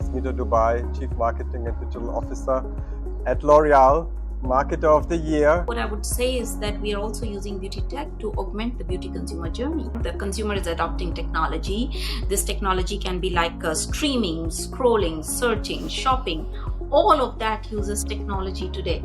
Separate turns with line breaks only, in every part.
is Mito Dubai, Chief Marketing and Digital Officer at L'Oreal, Marketer of the Year.
What I would say is that we are also using beauty tech to augment the beauty consumer journey. The consumer is adopting technology. This technology can be like streaming, scrolling, searching, shopping. All of that uses technology today.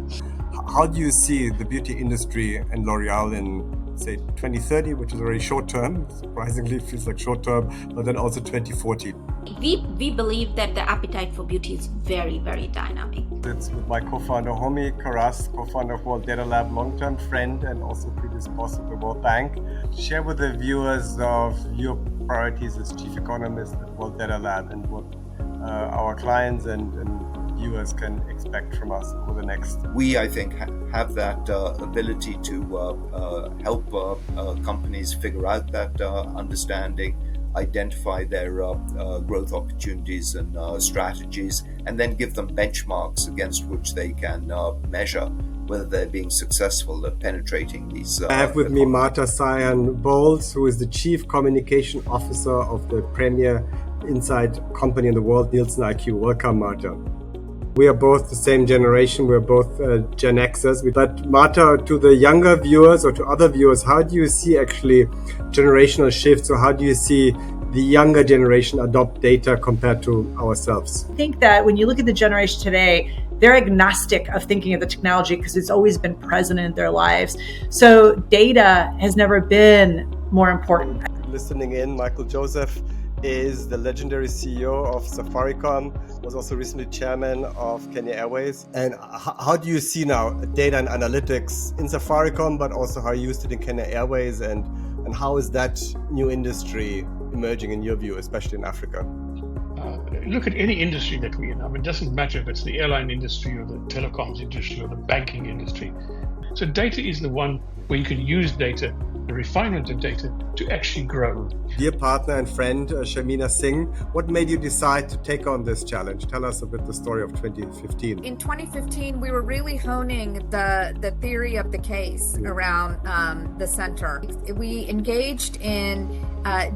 How do you see the beauty industry and L'Oreal in, say, 2030, which is very short term? Surprisingly, it feels like short term, but then also 2040.
We believe that the appetite for beauty is very, very dynamic.
It's with my co-founder, Homi Karas, co-founder of World Data Lab, long-term friend, and also previous boss of the World Bank. Share with the viewers of your priorities as Chief Economist at World Data Lab and what our clients and viewers can expect from us over the next.
We, I think, have that ability to help companies figure out that understanding, identify their growth opportunities and strategies, and then give them benchmarks against which they can measure whether they're being successful at penetrating these.
I have with me Marta Sayan-Bowles, who is the Chief Communication Officer of the premier insight company in the world, Nielsen IQ. Welcome, Marta. We are both the same generation. We're both Gen Xers. But Marta, to the younger viewers or to other viewers, how do you see actually generational shifts, or how do you see the younger generation adopt data compared to ourselves?
I think that when you look at the generation today, they're agnostic of thinking of the technology because it's always been present in their lives. So data has never been more important.
Listening in, Michael Joseph is the legendary CEO of Safaricom, was also recently chairman of Kenya Airways. And how do you see now data and analytics in Safaricom, but also how you used it in Kenya Airways, and how is that new industry emerging in your view, especially in Africa?
Look at any industry that we're in. I mean, it doesn't matter if it's the airline industry or the telecoms industry or the banking industry. So data is the one where you can use data, the refinement of data, to actually grow.
Dear partner and friend, Sharmina Singh, what made you decide to take on this challenge? Tell us a bit the story of 2015.
In 2015, we were really honing the theory of the case around the center. We engaged in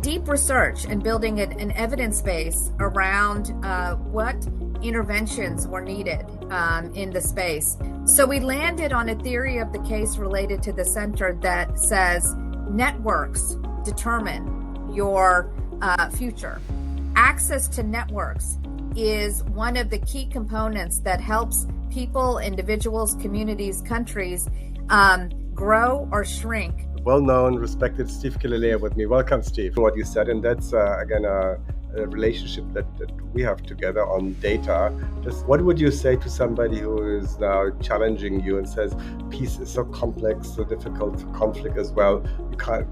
deep research and building an evidence base around what interventions were needed in the space. So we landed on a theory of the case related to the center that says networks determine your future. Access to networks is one of the key components that helps people, individuals, communities, countries grow or shrink.
Well-known, respected Steve Killalea with me. Welcome, Steve. What you said, and that's again a relationship that we have together on data. Just what would you say to somebody who is now challenging you and says peace is so complex, so difficult, conflict as well? You can't,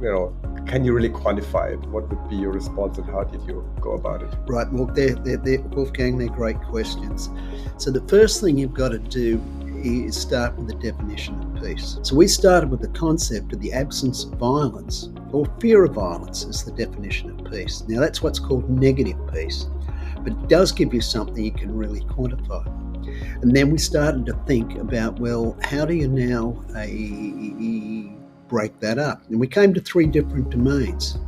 can you really quantify it? What would be your response, and how did you go about it?
Right, well, Wolfgang, they're great questions. So the first thing you've got to do is start with the definition of peace. So we started with the concept of the absence of violence, or fear of violence is the definition of peace. Now that's what's called negative peace, but it does give you something you can really quantify. And then we started to think about, well, how do you now break that up? And we came to three different domains.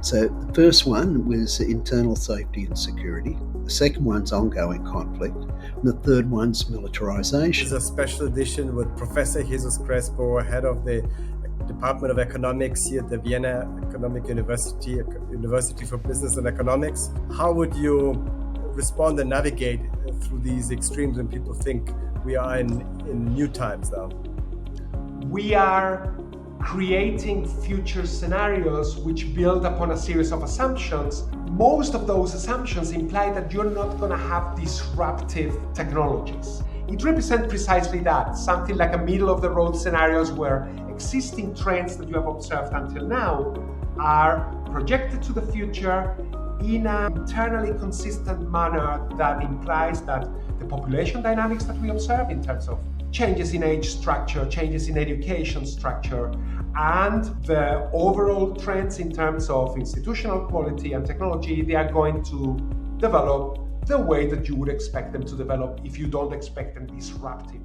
So the first one was internal safety and security. The second one's ongoing conflict. And the third one's militarization.
This is a special edition with Professor Jesus Crespo, head of the Department of Economics here at the Vienna Economic University, University for Business and Economics. How would you respond and navigate through these extremes when people think we are in new times now?
We are creating future scenarios which build upon a series of assumptions. Most of those assumptions imply that you're not going to have disruptive technologies. It represents precisely that, something like a middle-of-the-road scenarios where existing trends that you have observed until now are projected to the future in an internally consistent manner that implies that the population dynamics that we observe in terms of changes in age structure, changes in education structure, and the overall trends in terms of institutional quality and technology, they are going to develop the way that you would expect them to develop if you don't expect them disruptive.